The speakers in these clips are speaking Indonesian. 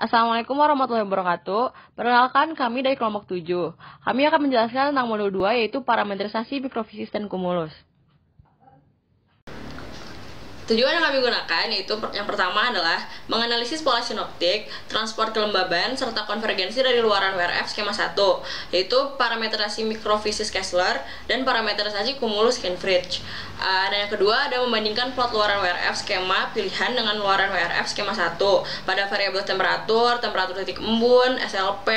Assalamualaikum warahmatullahi wabarakatuh. Perkenalkan, kami dari kelompok 7. Kami akan menjelaskan tentang modul 2, yaitu parametrisasi mikrofisis dan kumulus. Tujuan yang kami gunakan yaitu yang pertama adalah menganalisis pola sinoptik, transport kelembaban, serta konvergensi dari luaran WRF skema 1, yaitu parameterisasi mikrofisis Kessler dan parameterisasi kumulus Kenfridge. Dan yang kedua ada membandingkan plot luaran WRF skema pilihan dengan luaran WRF skema 1 pada variabel temperatur, temperatur titik embun, SLP,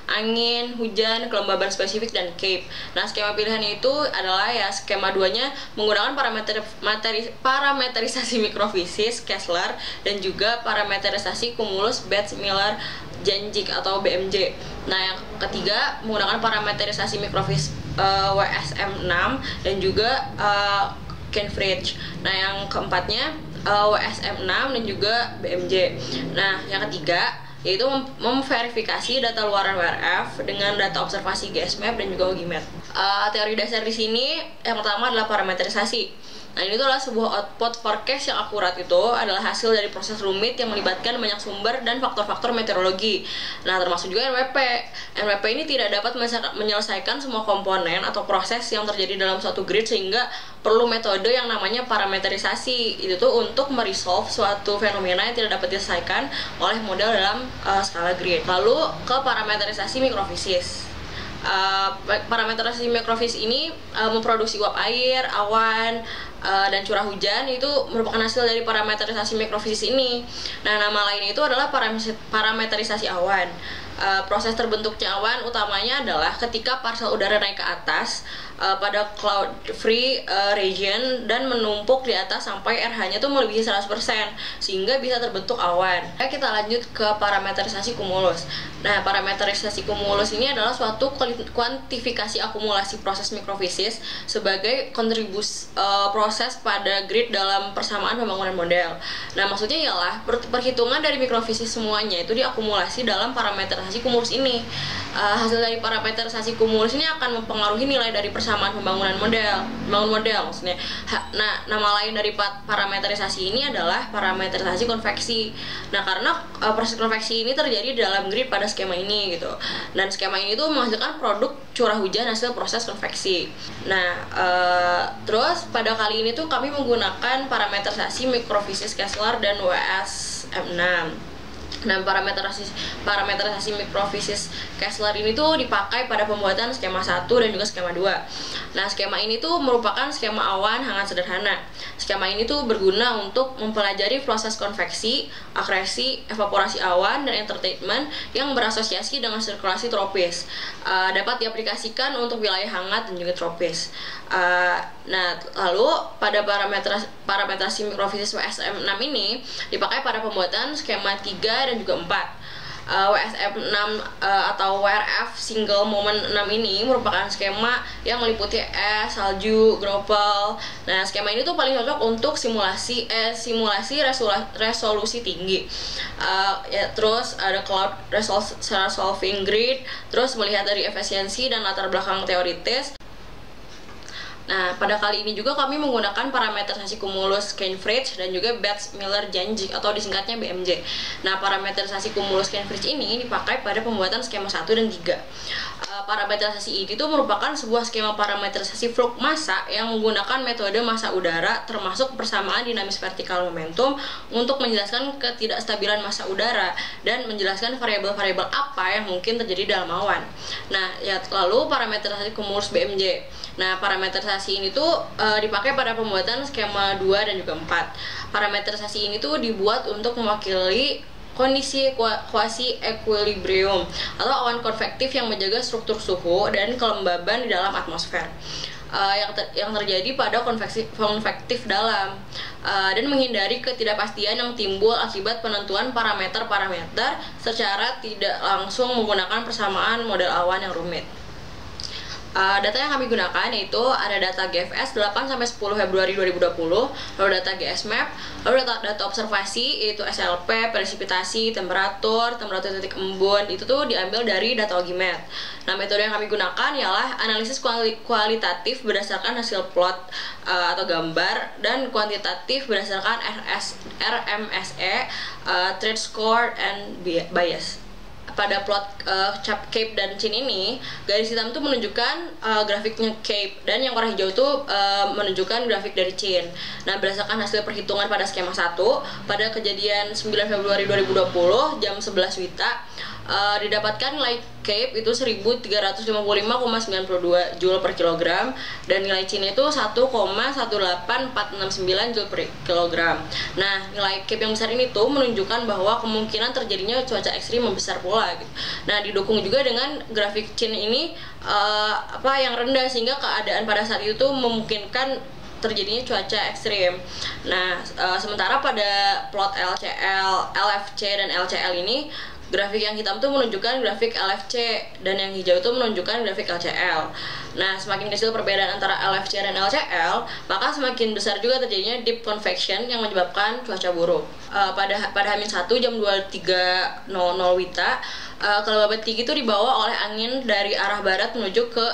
angin, hujan, kelembaban spesifik, dan CAPE. Nah, skema pilihan itu adalah skema 2-nya menggunakan parameterisasi mikrofisis Kessler dan juga parameterisasi kumulus Betz-Miller-Janjic atau BMJ. Nah, yang ketiga menggunakan parameterisasi mikrofisis WSM6 dan juga Kenfridge. Nah, yang keempatnya WSM6 dan juga BMJ. Nah, yang ketiga yaitu memverifikasi data luaran WRF dengan data observasi GSMAP dan juga OGMAP. Teori dasar di sini yang pertama adalah parameterisasi. Nah, ini adalah sebuah output forecast yang akurat. Itu adalah hasil dari proses rumit yang melibatkan banyak sumber dan faktor-faktor meteorologi. Nah, termasuk juga NWP. NWP ini tidak dapat menyelesaikan semua komponen atau proses yang terjadi dalam suatu grid, sehingga perlu metode yang namanya parameterisasi. Itu tuh untuk meresolve suatu fenomena yang tidak dapat diselesaikan oleh model dalam skala grid. Lalu ke parameterisasi mikrofisis. Parameterisasi mikrofisis ini memproduksi uap air, awan, dan curah hujan. Itu merupakan hasil dari parameterisasi mikrofisis ini. Nah, nama lain itu adalah parameterisasi awan. Proses terbentuknya awan utamanya adalah ketika partikel udara naik ke atas pada cloud free region dan menumpuk di atas sampai RH-nya tuh melebihi 100% sehingga bisa terbentuk awan. Kita lanjut ke parameterisasi kumulus. Nah, parameterisasi kumulus ini adalah suatu kuantifikasi akumulasi proses mikrofisis sebagai kontribusi proses pada grid dalam persamaan pembangunan model. Nah, maksudnya ialah perhitungan dari mikrofisis semuanya itu diakumulasi dalam parameterisasi kumulus ini. Hasil dari parameterisasi kumulus ini akan mempengaruhi nilai dari persamaan pembangun model maksudnya. Nah, nama lain dari parameterisasi ini adalah parameterisasi konveksi. Nah, karena proses konveksi ini terjadi dalam grid pada skema ini gitu. Dan skema ini tuh menghasilkan produk curah hujan hasil proses konveksi. Nah, terus pada kali ini tuh kami menggunakan parameterisasi mikrofisis Kessler dan WSM6. Nah, parameterisasi mikrofisis Kessler ini tuh dipakai pada pembuatan skema 1 dan juga skema 2. Nah, skema ini tuh merupakan skema awan hangat sederhana. Skema ini tuh berguna untuk mempelajari proses konveksi, akresi, evaporasi awan, dan entertainment yang berasosiasi dengan sirkulasi tropis. Dapat diaplikasikan untuk wilayah hangat dan juga tropis. Nah, lalu pada parameterisasi mikrofisis WSM6 ini dipakai pada pembuatan skema 3 dan juga 4. WSM6 atau WRF single moment 6 ini merupakan skema yang meliputi es, salju, gropel. Nah, skema ini tuh paling cocok untuk simulasi resolusi tinggi. Terus ada cloud resolving grid, terus melihat dari efisiensi dan latar belakang teoritis. Nah, pada kali ini juga kami menggunakan parameterisasi kumulus Kenfridge dan juga Betz-Miller-Janjic atau disingkatnya BMJ. Nah, parameterisasi kumulus Kenfridge ini dipakai pada pembuatan skema 1 dan 3. Parameterisasi ini itu merupakan sebuah skema parameterisasi flux massa yang menggunakan metode massa udara termasuk persamaan dinamis vertikal momentum untuk menjelaskan ketidakstabilan massa udara dan menjelaskan variabel-variabel apa yang mungkin terjadi dalam awan. Nah, lalu parameterisasi kumulus BMJ. Nah, parameterisasi ini tuh dipakai pada pembuatan skema 2 dan juga 4. Parameterisasi ini tuh dibuat untuk mewakili kondisi quasi equilibrium atau awan konvektif yang menjaga struktur suhu dan kelembaban di dalam atmosfer yang terjadi pada konvektif dalam dan menghindari ketidakpastian yang timbul akibat penentuan parameter-parameter secara tidak langsung menggunakan persamaan model awan yang rumit. Data yang kami gunakan yaitu ada data GFS 8-10 Februari 2020, lalu data GSMAP, lalu data observasi yaitu SLP, presipitasi, temperatur titik embun, itu tuh diambil dari data Ogimet. Nah, metode yang kami gunakan ialah analisis kualitatif berdasarkan hasil plot atau gambar, dan kuantitatif berdasarkan RMSE, trade score and bias. Pada plot Cape dan Chin ini, garis hitam itu menunjukkan grafiknya Cape, dan yang warna hijau itu menunjukkan grafik dari Chin. Nah, berdasarkan hasil perhitungan pada skema 1, pada kejadian 9 Februari 2020 jam 11 WITA, didapatkan nilai Cape itu 1355,92 Joule per kilogram, dan nilai Chin itu 1,18469 Joule per kilogram. Nah, nilai Cape yang besar ini tuh menunjukkan bahwa kemungkinan terjadinya cuaca ekstrim membesar pula gitu. Nah, didukung juga dengan grafik Chin ini yang rendah, sehingga keadaan pada saat itu tuh memungkinkan terjadinya cuaca ekstrim. Nah, sementara pada plot LCL, LFC dan LCL ini, grafik yang hitam itu menunjukkan grafik LFC, dan yang hijau itu menunjukkan grafik LCL. Nah, semakin kecil perbedaan antara LFC dan LCL, maka semakin besar juga terjadinya deep convection yang menyebabkan cuaca buruk. Pada H-1 jam 23.00 WITA, kelembaban tinggi itu dibawa oleh angin dari arah barat menuju ke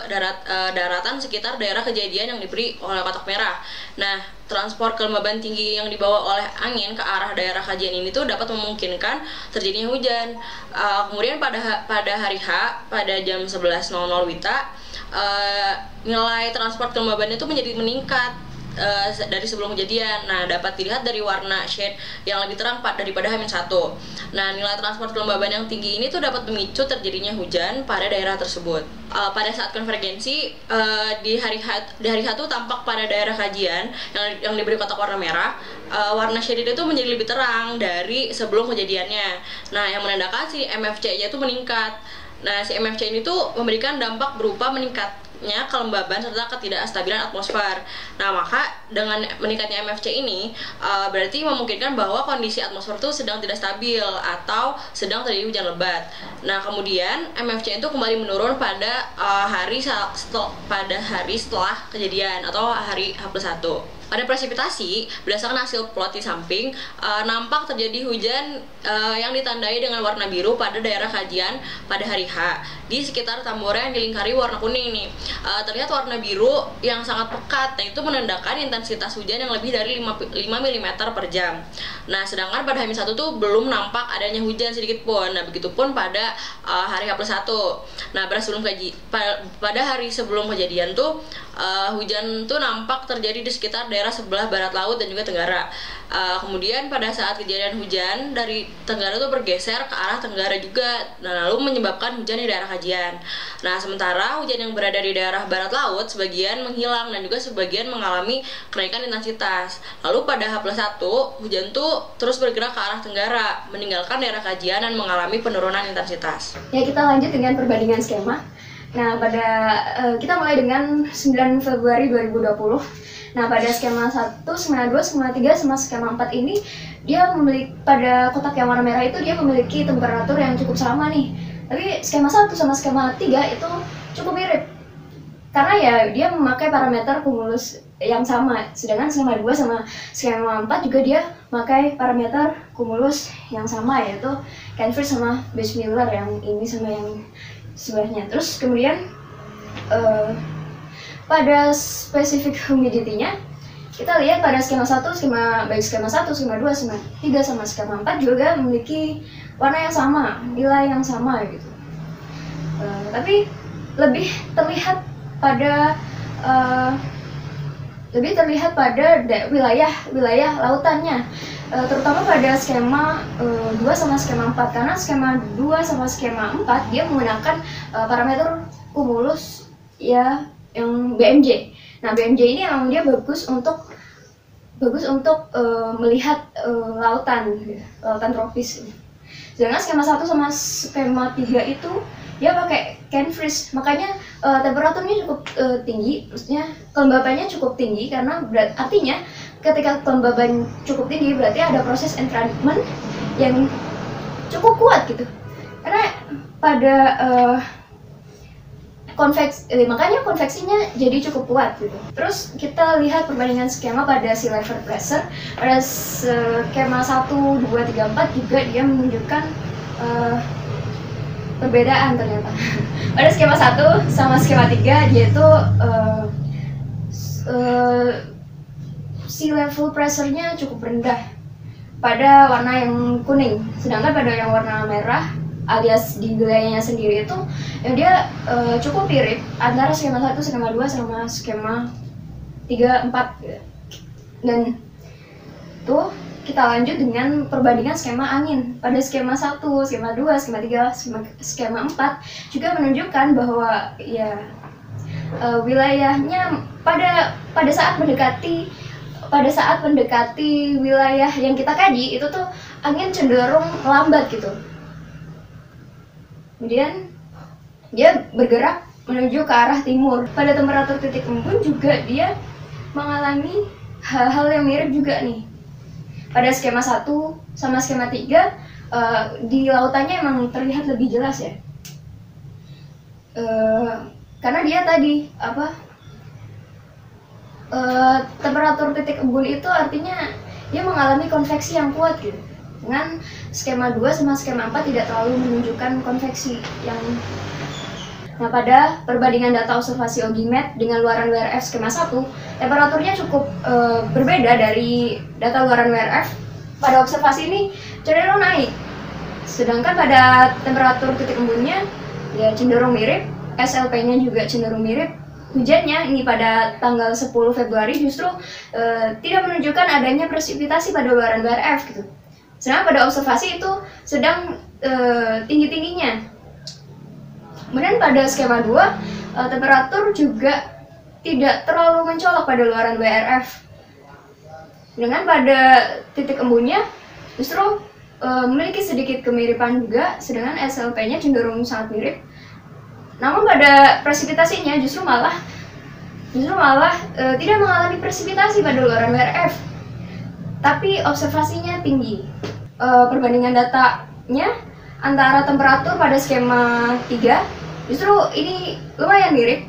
daratan sekitar daerah kejadian yang diberi oleh kotak merah. Nah, transport kelembaban tinggi yang dibawa oleh angin ke arah daerah kajian ini tuh dapat memungkinkan terjadinya hujan. Kemudian pada hari H, pada jam 11.00 WITA, nilai transport kelembabannya itu menjadi meningkat dari sebelum kejadian. Nah, dapat dilihat dari warna shade yang lebih terang daripada H-1. Nah, nilai transport kelembaban yang tinggi ini tuh dapat memicu terjadinya hujan pada daerah tersebut. Pada saat konvergensi, di hari H tuh tampak pada daerah kajian yang diberi kotak warna merah, warna shade itu menjadi lebih terang dari sebelum kejadiannya. Nah, yang menandakan si MFC-nya itu meningkat. Nah, si MFC ini tuh memberikan dampak berupa meningkatnya kelembaban serta ketidakstabilan atmosfer. Nah, maka dengan meningkatnya MFC ini berarti memungkinkan bahwa kondisi atmosfer itu sedang tidak stabil atau sedang terjadi hujan lebat. Nah, kemudian MFC itu kembali menurun pada hari setelah kejadian atau hari H+1. Pada presipitasi, berdasarkan hasil plot di samping, nampak terjadi hujan yang ditandai dengan warna biru pada daerah kajian pada hari H di sekitar Tambora yang dilingkari warna kuning nih. Terlihat warna biru yang sangat pekat, nah itu menandakan intensitas hujan yang lebih dari 5 mm per jam. Nah, sedangkan pada H-1 tuh belum nampak adanya hujan sedikit pun. Nah, begitupun pada hari H+1. Nah, pada hari sebelum kejadian tuh hujan tuh nampak terjadi di sekitar daerah sebelah barat laut dan juga tenggara. Kemudian pada saat kejadian hujan dari tenggara tuh bergeser ke arah tenggara juga, nah lalu menyebabkan hujan di daerah kajian. Nah, sementara hujan yang berada di daerah barat laut sebagian menghilang dan juga sebagian mengalami kenaikan intensitas. Lalu pada H+1 hujan tuh terus bergerak ke arah tenggara, meninggalkan daerah kajian dan mengalami penurunan intensitas. Ya, kita lanjut dengan perbandingan skema. Nah, kita mulai dengan 9 Februari 2020. Nah, pada skema 1, skema 2, skema 3, sama skema 4 ini dia memiliki, pada kotak yang warna merah itu dia memiliki temperatur yang cukup sama nih. Tapi skema 1 sama skema 3 itu cukup mirip. Karena ya dia memakai parameter kumulus yang sama. Sedangkan skema 2 sama skema 4 juga dia memakai parameter kumulus yang sama, yaitu Canford sama Weissmuller, yang ini sama yang sebelahnya. Terus kemudian pada spesifik humidity-nya, kita lihat pada skema 1, baik skema 1, skema 2, skema 3, sama skema 4 juga memiliki warna yang sama, nilai yang sama gitu. Tapi lebih terlihat pada wilayah lautannya, terutama pada skema 2 sama skema 4, karena skema 2 sama skema 4 dia menggunakan parameter kumulus ya yang BMJ. Nah, BMJ ini emang dia bagus untuk melihat lautan tropis. Sedangkan skema 1 sama skema 3 itu dia pakai Canford, makanya temperaturnya cukup tinggi, maksudnya kelembabannya cukup tinggi, karena artinya ketika kelembaban cukup tinggi berarti ada proses entrainment yang cukup kuat gitu. Karena pada makanya konveksinya jadi cukup kuat gitu. Terus kita lihat perbandingan skema pada sea level pressure. Pada skema 1, 2, 3, 4 juga dia menunjukkan perbedaan ternyata. Pada skema 1 sama skema 3 dia itu sea level pressure-nya cukup rendah pada warna yang kuning, sedangkan pada yang warna merah alias di wilayahnya sendiri itu ya dia cukup mirip antara skema 1, skema 2 sama skema 3, 4 gitu. Dan tuh kita lanjut dengan perbandingan skema angin. Pada skema 1, skema 2, skema 3, skema 4 juga menunjukkan bahwa ya wilayahnya pada saat mendekati wilayah yang kita kaji itu tuh angin cenderung lambat gitu. Kemudian dia bergerak menuju ke arah timur. Pada temperatur titik embun juga dia mengalami hal-hal yang mirip juga nih. Pada skema 1 sama skema 3 di lautannya emang terlihat lebih jelas ya. Karena dia tadi temperatur titik embun itu artinya dia mengalami konveksi yang kuat gitu. Dengan skema 2 sama skema 4 tidak terlalu menunjukkan konveksi yang. Nah, pada perbandingan data observasi Ogimet dengan luaran WRF skema 1, temperaturnya cukup berbeda dari data luaran WRF. Pada observasi ini cenderung naik, sedangkan pada temperatur titik embunnya ya cenderung mirip, SLP-nya juga cenderung mirip. Hujannya ini pada tanggal 10 Februari justru tidak menunjukkan adanya presipitasi pada luaran WRF gitu. Sedangkan pada observasi itu sedang tinggi-tingginya. Kemudian pada skema 2, temperatur juga tidak terlalu mencolok pada luaran WRF. Dengan pada titik embunnya justru memiliki sedikit kemiripan juga, sedangkan SLP-nya cenderung sangat mirip. Namun pada presipitasinya justru malah tidak mengalami presipitasi pada luaran WRF, tapi observasinya tinggi. Perbandingan datanya antara temperatur pada skema 3 justru ini lumayan mirip,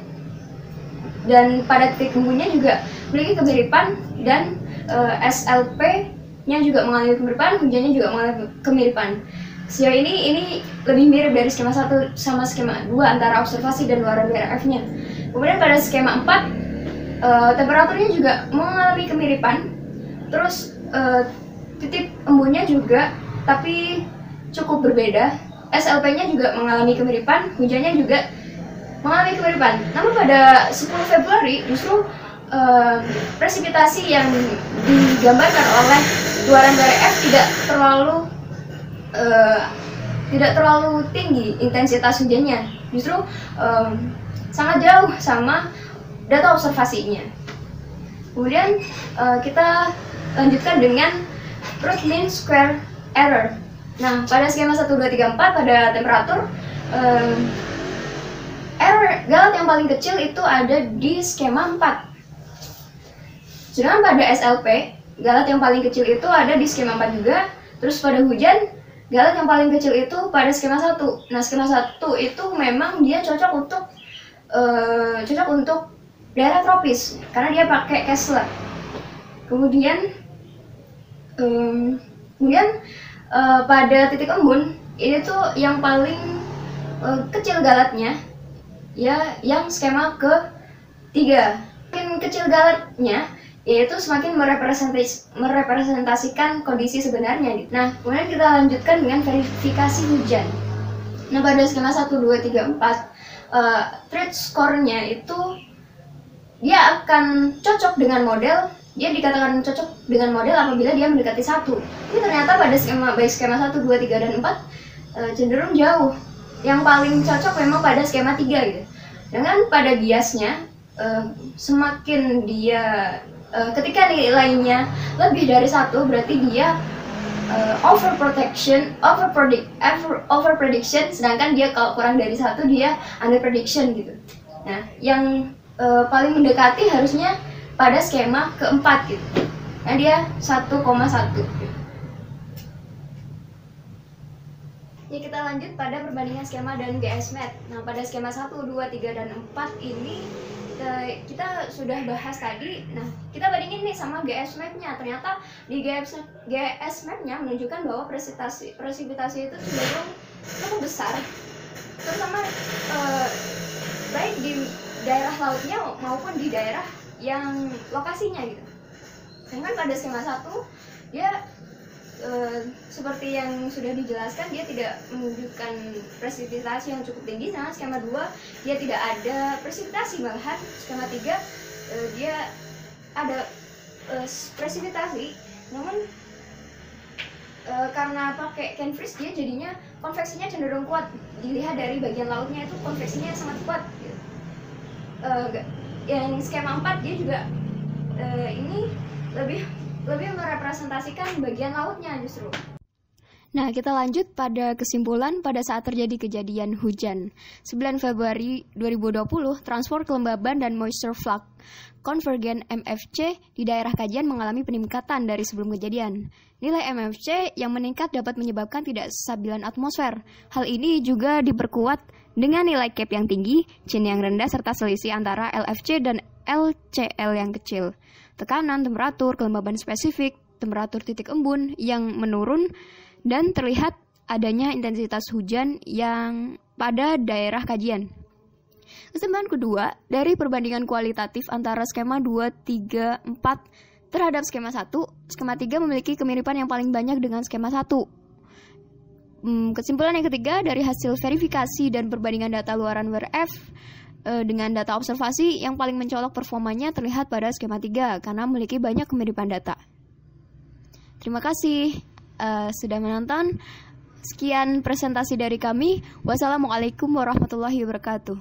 dan pada titik embunnya juga memiliki kemiripan, dan SLP-nya juga mengalami kemiripan, hujannya juga mengalami kemiripan. Sejauh ini lebih mirip dari skema 1 sama skema 2 antara observasi dan luaran WRF-nya. Kemudian pada skema 4, temperaturnya juga mengalami kemiripan, terus titik embunnya juga, tapi cukup berbeda. SLP-nya juga mengalami kemiripan, hujannya juga mengalami kemiripan. Namun pada 10 Februari justru presipitasi yang digambarkan oleh luaran WRF tidak terlalu tinggi intensitas hujannya, justru sangat jauh sama data observasinya. Kemudian kita lanjutkan dengan root mean square error. Nah, pada skema 1, 2, 3, 4 pada temperatur, error galat yang paling kecil itu ada di skema 4. Sedangkan pada SLP, galat yang paling kecil itu ada di skema 4 juga. Terus pada hujan, galat yang paling kecil itu pada skema 1. Nah, skema 1 itu memang dia cocok untuk daerah tropis karena dia pakai Kessler. Kemudian pada titik embun ini tuh yang paling kecil galatnya ya yang skema ke-3. Semakin kecil galatnya yaitu semakin merepresentasikan kondisi sebenarnya. Nah, kemudian kita lanjutkan dengan verifikasi hujan. Nah, pada skema 1, 2, 3, 4 threat score-nya itu dia akan cocok dengan model. Dia dikatakan cocok dengan model apabila dia mendekati 1. Ini ternyata pada skema 1, 2, 3, dan 4 cenderung jauh. Yang paling cocok memang pada skema 3 gitu. Dengan pada biasnya semakin dia ketika nilainya lebih dari 1 berarti dia overprediction, sedangkan dia kalau kurang dari 1 dia under prediction gitu. Nah, yang paling mendekati harusnya pada skema ke-4 gitu. Nah, dia 1,1 gitu. Ya, kita lanjut pada perbandingan skema dan GSMath. Nah, pada skema 1, 2, 3, dan 4 ini kita sudah bahas tadi. Nah, kita bandingin nih sama GSMath-nya. Ternyata di GSMath-nya menunjukkan bahwa presipitasi itu cenderung cukup besar, terutama baik di daerah lautnya maupun di daerah yang lokasinya gitu. Sedangkan pada skema 1 dia seperti yang sudah dijelaskan, dia tidak menunjukkan presipitasi yang cukup tinggi. Nah, skema 2 dia tidak ada presipitasi, malahan skema 3 dia ada presipitasi, namun karena pakai can freeze dia jadinya konveksinya cenderung kuat. Dilihat dari bagian lautnya itu konveksinya sangat kuat gitu. Yang skema 4 dia juga ini lebih merepresentasikan bagian lautnya justru. Nah, kita lanjut pada kesimpulan pada saat terjadi kejadian hujan. 9 Februari 2020, transport kelembaban dan moisture flux konvergen MFC di daerah kajian mengalami peningkatan dari sebelum kejadian. Nilai MFC yang meningkat dapat menyebabkan tidak stabilan atmosfer. Hal ini juga diperkuat dengan nilai CAP yang tinggi, CHIN yang rendah, serta selisih antara LFC dan LCL yang kecil. Tekanan, temperatur, kelembaban spesifik, temperatur titik embun yang menurun, dan terlihat adanya intensitas hujan yang pada daerah kajian. Kesimpulan kedua, dari perbandingan kualitatif antara skema 2, 3, 4 terhadap skema 1, skema 3 memiliki kemiripan yang paling banyak dengan skema 1. Kesimpulan yang ketiga, dari hasil verifikasi dan perbandingan data luaran WRF dengan data observasi, yang paling mencolok performanya terlihat pada skema 3 karena memiliki banyak kemiripan data. Terima kasih sudah menonton. Sekian presentasi dari kami. Wassalamualaikum warahmatullahi wabarakatuh.